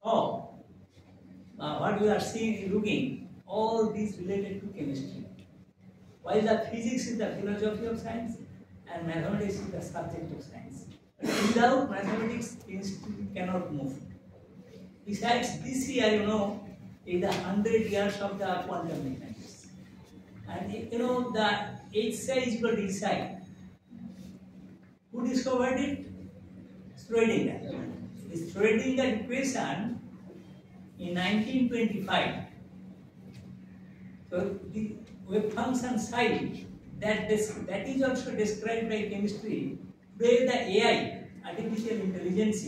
Oh, what we are seeing, looking, all these related to chemistry. While the physics is the philosophy of science and mathematics is the subject of science. But without mathematics, institute cannot move. Besides, this year, is the 100 years of the quantum mechanics. And the H psi is equal to E psi. Who discovered it? Schrödinger. The Schrödinger equation in 1925. So the wave function psi that is also described by chemistry. Today the AI, artificial intelligence,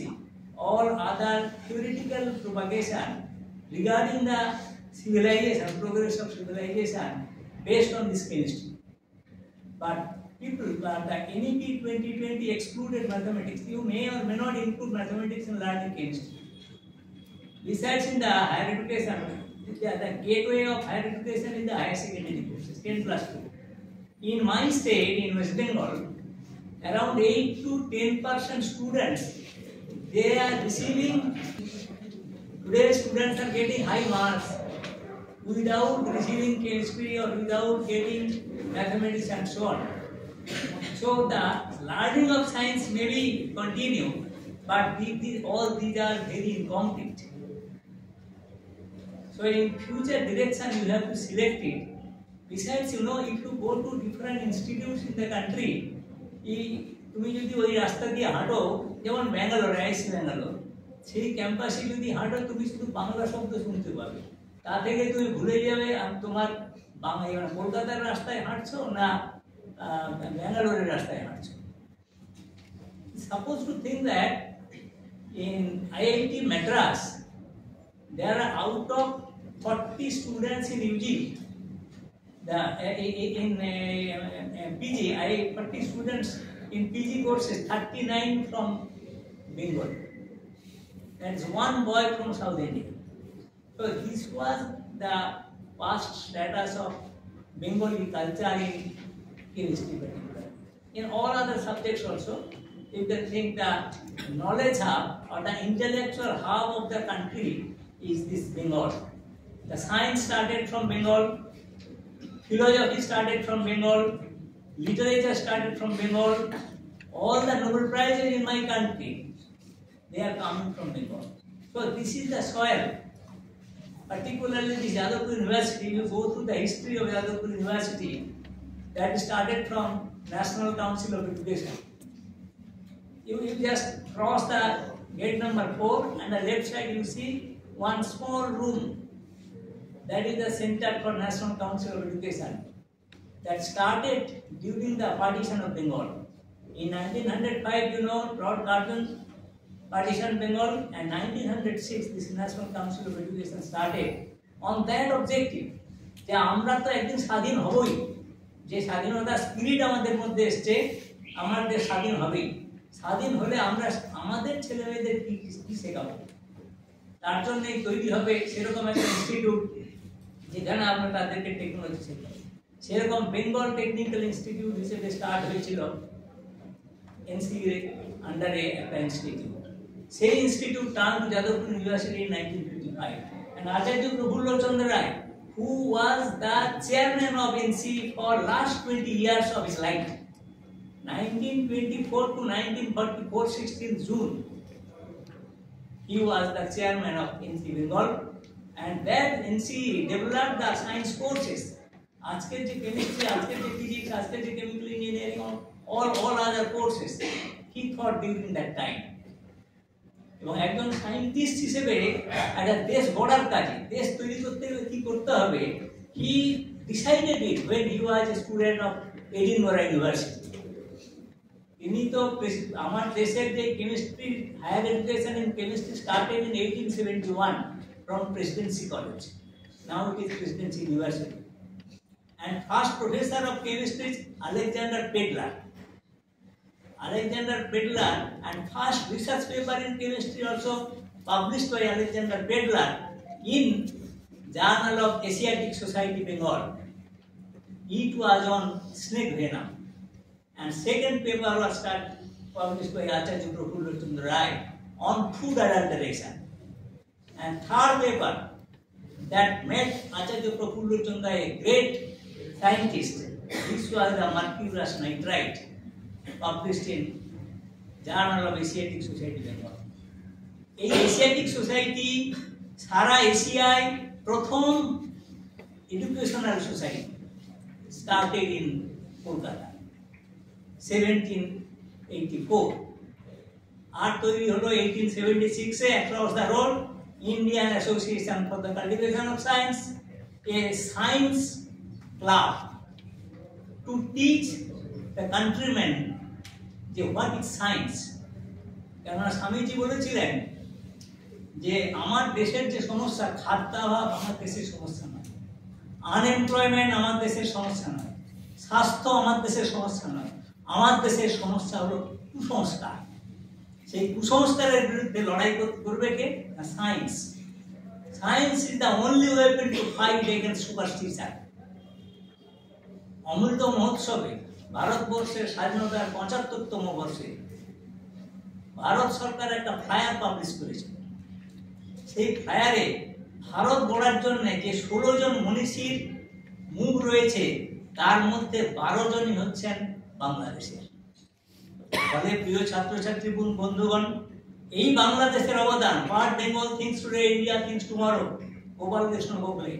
all other theoretical propagation regarding the civilization, progress of civilization based on this chemistry. But the NEP 2020 excluded mathematics. You may or may not include mathematics in learning chemistry. Besides, in the higher education, the gateway of higher education is the higher secondary courses, 10 plus 2. In my state, in West Bengal, around 8 to 10% students, they are receiving, today's students are getting high marks without receiving chemistry or without getting mathematics and so on. So the learning of science may be continue, but all these are very incomplete. So in future direction you have to select it. Besides, if you go to different institutes in the country, তুমি যদি ওই রাস্তা দিয়ে হাঁটো, যেমন ব্যাঙ্গালোর, আইসি ব্যাঙ্গালোর, সেই ক্যাম্পাসে যদি হাঁটো তুমি শুধু বাংলা শব্দ শুনতে পাবে। তা থেকে তুমি ভুলে যাবে তোমার কলকাতার রাস্তায় হাঁটছো না ব্যাঙ্গালোরের রাস্তায় হাঁটছো। Suppose to think that in IIT Madras there are out of 40 students in UG. In PG, 40 students in PG courses, 39 from Bengal. That is one boy from South India. So this was the past status of Bengali culture in chemistry particularly. In all other subjects also, you can think the knowledge hub or the intellectual hub of the country is this Bengal. The science started from Bengal, philosophy started from Bengal, literature started from Bengal. All the Nobel Prizes in my country, they are coming from Bengal. So this is the soil. Particularly the Yadavpur University, you go through the history of Yadavpur University, that started from National Council of Education. You just cross the gate number 4 and the left side you see one small room. That is the Center for National Council of Education. That started during the partition of Bengal. In 1905, Lord Curzon partitioned Bengal, and 1906 this National Council of Education started on that objective. যে আমরা তো একদিন স্বাধীন হবই, যে স্বাধীনতার spirit আমাদের মধ্যে এসছে, আমাদের স্বাধীন হবেই। স্বাধীন হলে আমরা আমাদের ছেলেমেয়েদের কি শেখাবো, তার জন্যই তৈরি হবে সেরকম একটা ইনস্টিটিউট যেখানে আমরা তাদেরকে টেকনোলজি শেখাবো। সেরকম বেঙ্গল টেকনিক্যাল ইনস্টিটিউট হিসেবে স্টার্ট হয়েছিল এনসিএ আন্ডারে একটা ইনস্টিটিউট। সেই institute turn to Jadavpur university in 1955, and Acharya Prafullo Chandra Ray, who was the chairman of NCE for last 20 years of his life, 1924 to 1944, 16th June, he was the chairman of NCE Bengal, and that NCE developed the science courses. আজকের যে chemistry, আজকের যে physics, আজকের যে chemical engineering, all other courses, he taught during that time. এবং একজন scientist হিসেবে একটা দেশ গড়ার কাজে, দেশ তৈরি করতে কি করতে হবে, he decided it when he was a student of Edinburgh University. তিনি তো আমার দেশের যে chemistry higher education in chemistry started in 1871 from Presidency College. Now it is Presidency University. And first professor of chemistry is Alexander Pedler. Alexander Pedler, and first research paper in chemistry also published by Alexander Pedler in Journal of Asiatic Society Bengal. It was on snake venom. And second paper was published by Acharya Prafullo Chandra Ray on food adulteration. and third paper that made Acharya Prafulla Chandra a great scientist. This was the mercurous nitride published in Journal of Asiatic Society Bengal. এই Asiatic society সারা এশিয়ায় প্রথম educational society started in Kolkata 1784 আর তৈরি হলো 1876 এ across the road Indian Association for the Cultivation of Science, a science club to teach the countrymen যে what is science. কেননা স্বামীজি বলেছিলেন যে আমার দেশের যে সমস্যা, খাদ্যাভাব আমার দেশের সমস্যা নয়, আনএমপ্লয়মেন্ট আমার দেশের সমস্যা নয়, স্বাস্থ্য আমার দেশের সমস্যা নয়, আমার দেশের সমস্যা হলো কুসংস্কার। সেই কুসংস্কারের বিরুদ্ধে লড়াই করবে কে? না science. Science is the only weapon to fight against superstition. অমৃত মহোৎসবে ভারতবর্ষের স্বাধীনতার ৭৫তম বর্ষে ভারত সরকার একটা ফ্লায়ার পাবলিশ করেছে। সেই ফ্লায়ারে ভারত গড়ার জন্য যে ১৬ জন মনীষীর মুখ রয়েছে তার মধ্যে ১২ জনই হচ্ছেন বাংলাদেশের। ফলে প্রিয় ছাত্রছাত্রী বন্ধুগণ, এই বাংলাদেশের অবদান, what Bengal things today India things tomorrow, Gopal Krishna Gokhale,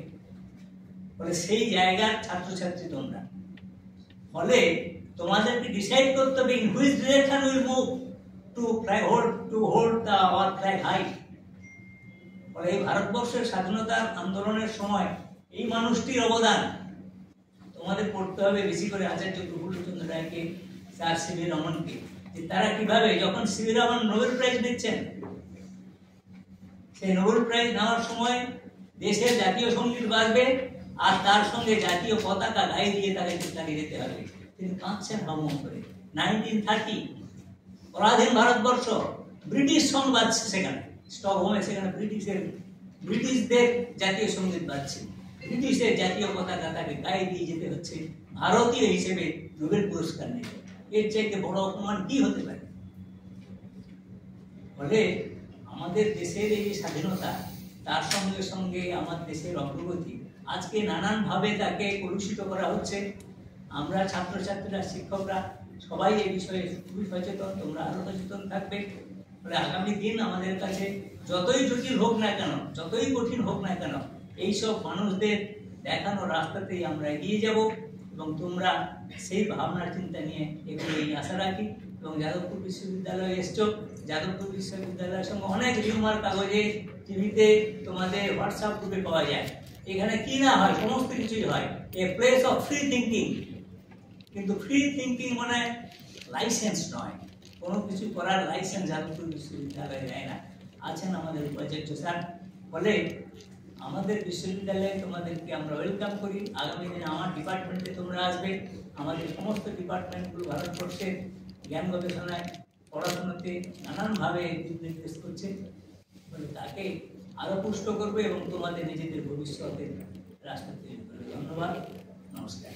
ফলে সেই জায়গার ছাত্রছাত্রী তোমরা। ফলে তোমাদেরকে ডিসাইড করতে হবে in which direction will move to hold the our flag high. ফলে এই ভারতবর্ষের স্বাধীনতার আন্দোলনের সময় এই মানুষটির অবদান তোমাদের পড়তে হবে, বেশি করে আচার্য প্রফুল্লচন্দ্র রায়কে, স্যার সিভি রমনকে, যে তারা কিভাবে যখন সিভি রমন নোবেল প্রাইজ নিচ্ছেন, সেই নোবেল প্রাইজ নেওয়ার সময় দেশের জাতীয় সঙ্গীত বাজবে আর তার সঙ্গে জাতীয় পতাকা গায়ে দিয়ে তাকে চালিয়ে যেতে হবে। তিনি কাঁদছেন ভ্রমণ করে। 1930 পরাধীন ভারতবর্ষ, ব্রিটিশ সং বাজছে সেখানে, স্টকহোমে সেখানে ব্রিটিশদের জাতীয় সঙ্গীত বাজছে, ব্রিটিশের জাতীয় পতাকা তাকে গায়ে দিয়ে যেতে হচ্ছে ভারতীয় হিসেবে নোবেল পুরস্কার নিতে। এর চাইতে বড় অপমান কি হতে পারে? ফলে আমাদের দেশের এই স্বাধীনতা, তার সঙ্গে সঙ্গে আমার দেশের অগ্রগতি আজকে নানানভাবে তাকে কলুষিত করা হচ্ছে। আমরা ছাত্রছাত্রীরা, শিক্ষকরা সবাই এই বিষয়ে খুবই সচেতন, তোমরা আরো সচেতন থাকবে। ফলে আগামী দিন আমাদের কাছে যতই জটিল হোক না কেন, যতই কঠিন হোক না কেন, এইসব মানুষদের দেখানো রাস্তাতেই আমরা এগিয়ে যাব এবং তোমরা সেই ভাবনা চিন্তা নিয়ে এগুলো এই আশা রাখি। এবং যাদবপুর বিশ্ববিদ্যালয়ে এসছো, যাদবপুর বিশ্ববিদ্যালয়ের সঙ্গে অনেক রিউমার কাগজে, টিভিতে, তোমাদের হোয়াটসঅ্যাপ গ্রুপে পাওয়া যায়। এখানে কি না হয়, সমস্ত কিছুই হয়, a place of free thinking. কিন্তু ফ্রি থিঙ্কিং মানে লাইসেন্স নয়, কোনো কিছু করার লাইসেন্স যাদবপুর বিশ্ববিদ্যালয়ে দেয় না। আছেন আমাদের উপাচার্য স্যার। ফলে আমাদের বিশ্ববিদ্যালয়ে তোমাদেরকে আমরা ওয়েলকাম করি। আগামী দিনে আমার ডিপার্টমেন্টে তোমরা আসবে। আমাদের সমস্ত ডিপার্টমেন্টগুলো ভারতবর্ষের জ্ঞান গবেষণায়, পড়াশোনাতে নানানভাবে দিক নির্দেশ করছে। ফলে তাকে আরো পুষ্ট করবে এবং তোমাদের নিজেদের ভবিষ্যতের রাস্তা তৈরি করবে। ধন্যবাদ, নমস্কার।